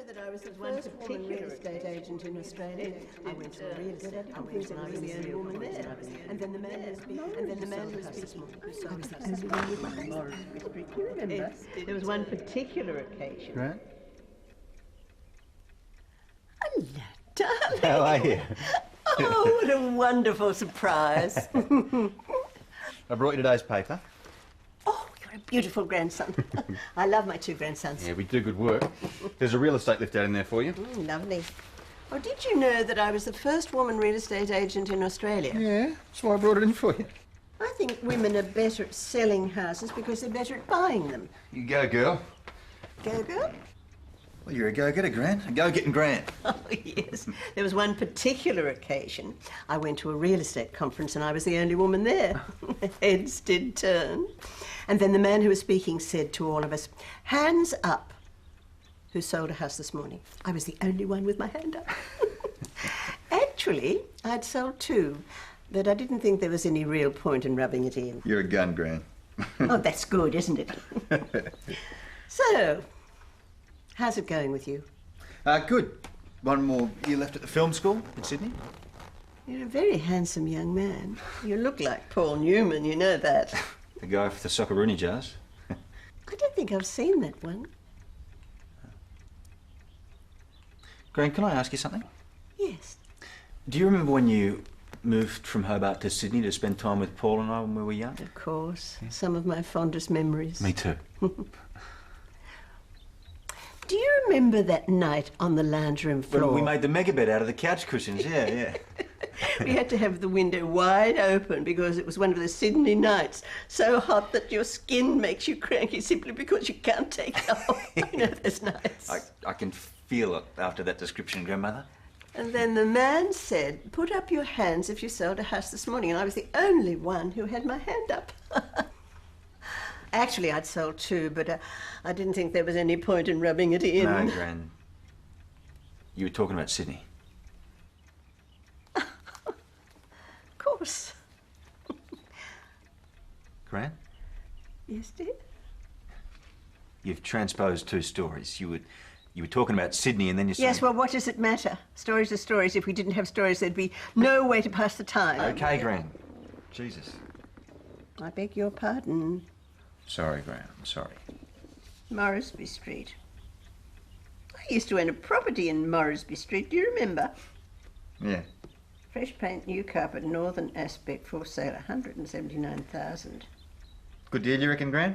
know that I was the first woman real estate agent in Australia? I went to a real estate conference and I was the only woman there. And then the man was speaking. And then the man was speaking. I was the only one with my Morris Street. You remember? There was one particular occasion. Right. Hello, darling. How are you? Oh, what a wonderful surprise. I brought you today's paper. Oh, you're a beautiful grandson. I love my two grandsons. Yeah, we do good work. There's a real estate lift out in there for you. Lovely. Oh, did you know that I was the first woman real estate agent in Australia? Yeah, that's why I brought it in for you. I think women are better at selling houses because they're better at buying them. You go, girl. Go, girl? Well, you're a go-getter, Gran. A go-getting Gran. Oh, yes. There was one particular occasion. I went to a real estate conference and I was the only woman there. Heads did turn. And then the man who was speaking said to all of us, "Hands up, who sold a house this morning?" I was the only one with my hand up. Actually, I'd sold two, but I didn't think there was any real point in rubbing it in. You're a gun, Gran. Oh, that's good, isn't it? So, how's it going with you? Good. One more year left at the film school in Sydney. You're a very handsome young man. You look like Paul Newman, you know that. The guy with the Socceroonie jars. I don't think I've seen that one. Gran, can I ask you something? Yes. Do you remember when you moved from Hobart to Sydney to spend time with Paul and I when we were young? Of course. Some of my fondest memories. Me too. Do you remember that night on the lounge room floor? When we made the mega bed out of the couch cushions, yeah. We had to have the window wide open because it was one of the Sydney nights, so hot that your skin makes you cranky simply because you can't take it off. You know those nights. I can feel it after that description, Grandmother. And then the man said, "Put up your hands if you sold a house this morning," and I was the only one who had my hand up. Actually, I'd sold two, but I didn't think there was any point in rubbing it in. No, Gran. You were talking about Sydney. Of course. Gran? Yes, dear? You've transposed two stories. You were talking about Sydney and then you said... Yes, well, what does it matter? Stories are stories. If we didn't have stories, there'd be no way to pass the time. Okay, Gran. Jesus. I beg your pardon. Sorry, Gran. I'm sorry. Moresby Street. I used to own a property in Moresby Street. Do you remember? Yeah. Fresh paint, new carpet, northern aspect for sale, $179,000. Good deal, you reckon, Gran?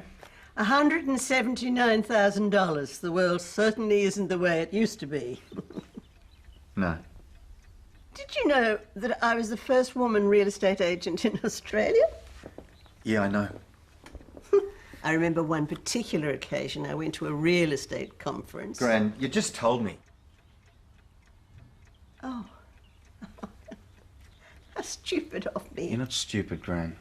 $179,000. The world certainly isn't the way it used to be. No. Did you know that I was the first woman real estate agent in Australia? Yeah, I know. I remember one particular occasion I went to a real estate conference. Gran, you just told me. Oh. How stupid of me. You're not stupid, Gran.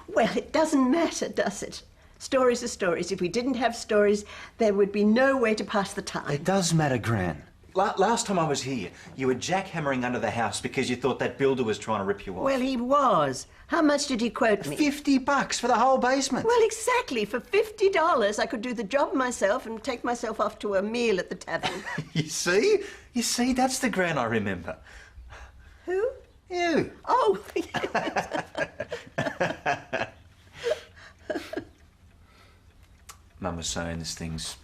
Well, it doesn't matter, does it? Stories are stories. If we didn't have stories, there would be no way to pass the time. It does matter, Gran. Last time I was here, you were jackhammering under the house because you thought that builder was trying to rip you off. Well, he was. How much did he quote me? $50 for the whole basement. Well, exactly. For $50, I could do the job myself and take myself off to a meal at the tavern. You see? You see, that's the Gran I remember. Who? You. Oh, yes. Mum was saying this thing's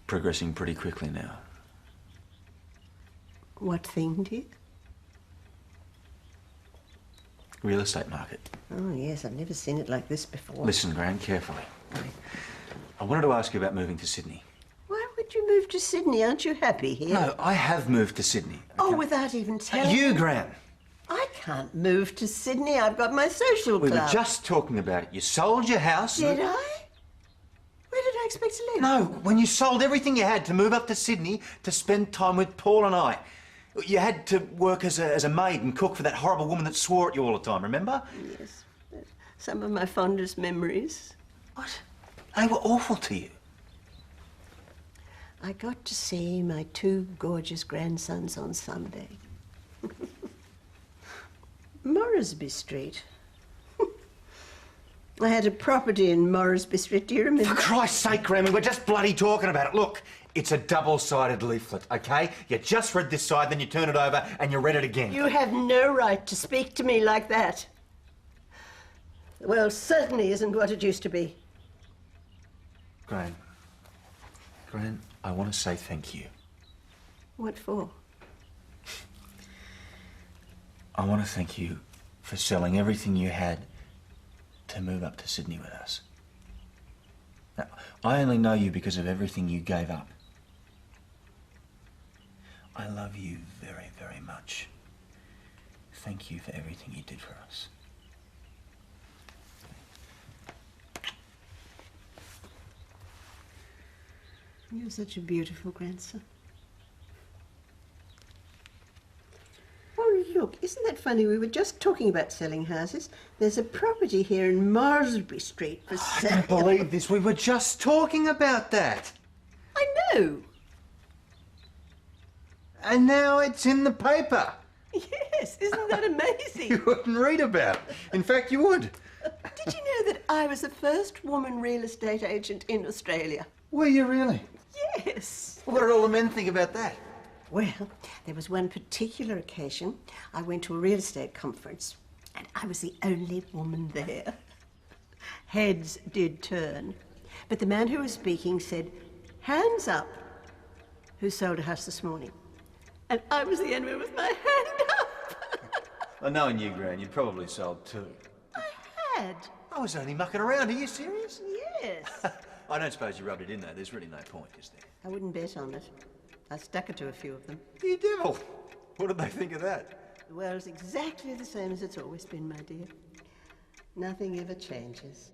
progressing pretty quickly now. What thing, dear? Real estate market. Oh, yes, I've never seen it like this before. Listen, Gran, carefully. I wanted to ask you about moving to Sydney. Why would you move to Sydney? Aren't you happy here? No, I have moved to Sydney. Oh, without even telling You, me? Gran. I can't move to Sydney. I've got my social We club. were just talking about it. You sold your house. Did I? Where did I expect to live? No, when you sold everything you had to move up to Sydney to spend time with Paul and I. You had to work as a maid and cook for that horrible woman that swore at you all the time, remember? Yes. Some of my fondest memories. What? They were awful to you. I got to see my two gorgeous grandsons on Sunday. Moresby Street. I had a property in Moresby Street, do you remember? For Christ's sake, Gran, we were just bloody talking about it. Look, it's a double-sided leaflet, okay? You just read this side, then you turn it over and you read it again. You have no right to speak to me like that. The world certainly isn't what it used to be. Gran, I want to say thank you. What for? I want to thank you for selling everything you had to move up to Sydney with us. Now, I only know you because of everything you gave up. I love you very, very much. Thank you for everything you did for us. You're such a beautiful grandson. Oh, look, isn't that funny? We were just talking about selling houses. There's a property here in Marsby Street for sale. I can't believe this. We were just talking about that. I know. And now it's in the paper. Yes, isn't that amazing? You wouldn't read about it. In fact, you would. Did you know that I was the first woman real estate agent in Australia? Were you really? Yes. What did all the men think about that? Well, there was one particular occasion I went to a real estate conference and I was the only woman there. Heads did turn, but the man who was speaking said, "Hands up, who sold a house this morning?" And I was the only one with my hand up. Well, knowing you, Gran, you'd probably sold too. I had. I was only mucking around. Are you serious? Yes. I don't suppose you rubbed it in, though. There's really no point, is there? I wouldn't bet on it. I stuck it to a few of them. You devil. What did they think of that? The world's exactly the same as it's always been, my dear. Nothing ever changes.